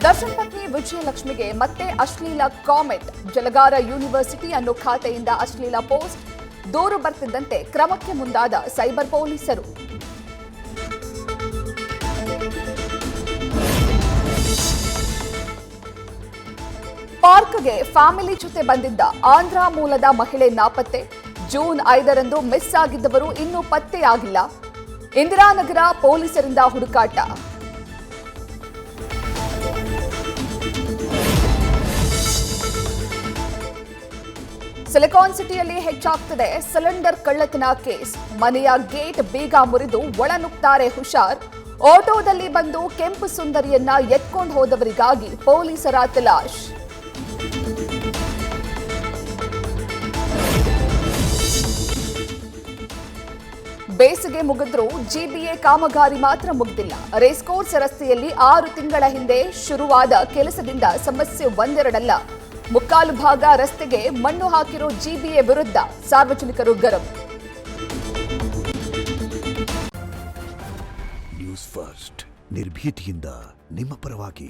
ದರ್ಶನ್ ಪತ್ನಿ ವಿಜಯಲಕ್ಷ್ಮಿಗೆ ಮತ್ತೆ ಅಶ್ಲೀಲ ಕಾಮೆಂಟ್. ಜಲಗಾರ ಯೂನಿವರ್ಸಿಟಿ ಅನ್ನೋ ಖಾತೆಯಿಂದ ಅಶ್ಲೀಲ ಪೋಸ್ಟ್. ದೂರು ಬರ್ತಿದ್ದಂತೆ ಕ್ರಮಕ್ಕೆ ಮುಂದಾದ ಸೈಬರ್ ಪೊಲೀಸರು. ಪಾರ್ಕ್ಗೆ ಫ್ಯಾಮಿಲಿ ಜೊತೆ ಬಂದಿದ್ದ ಆಂಧ್ರ ಮೂಲದ ಮಹಿಳೆ ನಾಪತ್ತೆ. ಜೂನ್ 5ರಂದು ಮಿಸ್ ಆಗಿದ್ದವರು ಇನ್ನೂ ಪತ್ತೆಯಾಗಿಲ್ಲ. ಇಂದಿರಾನಗರ ಪೊಲೀಸರಿಂದ ಹುಡುಕಾಟ. ಸಿಲಿಕಾನ್ ಸಿಟಿಯಲ್ಲಿ ಹೆಚ್ಚಾಗ್ತಿದೆ ಸಿಲಿಂಡರ್ ಕಳ್ಳತನ ಕೇಸ್. ಮನೆಯ ಗೇಟ್ ಬೀಗ ಮುರಿದು ಒಳನುಗ್ತಾರೆ ಹುಷಾರ್. ಆಟೋದಲ್ಲಿ ಬಂದು ಕೆಂಪು ಸುಂದರಿಯನ್ನ ಎತ್ಕೊಂಡು ಹೋದವರಿಗಾಗಿ ಪೊಲೀಸರ ತಲಾಶ್. ಬೇಸಿಗೆ ಮುಗಿದ್ರೂ ಜಿಬಿಎ ಕಾಮಗಾರಿ ಮಾತ್ರ ಮುಗ್ದಿಲ್ಲ. ರೇಸ್ಕೋರ್ಸ್ ರಸ್ತೆಯಲ್ಲಿ 6 ತಿಂಗಳ ಹಿಂದೆ ಶುರುವಾದ ಕೆಲಸದಿಂದ ಸಮಸ್ಯೆ ಒಂದೆರಡಲ್ಲ. ಮುಕ್ಕಾಲು ಭಾಗ ರಸ್ತೆಗೆ ಮಣ್ಣು ಹಾಕಿರೋ ಜಿಬಿಎ ವಿರುದ್ಧ ಸಾರ್ವಜನಿಕರು ಗರಂ. ನ್ಯೂಸ್ ಫಸ್ಟ್ ನಿರ್ಭೀತಿಯಿಂದ ನಿಮ್ಮ ಪರವಾಗಿ.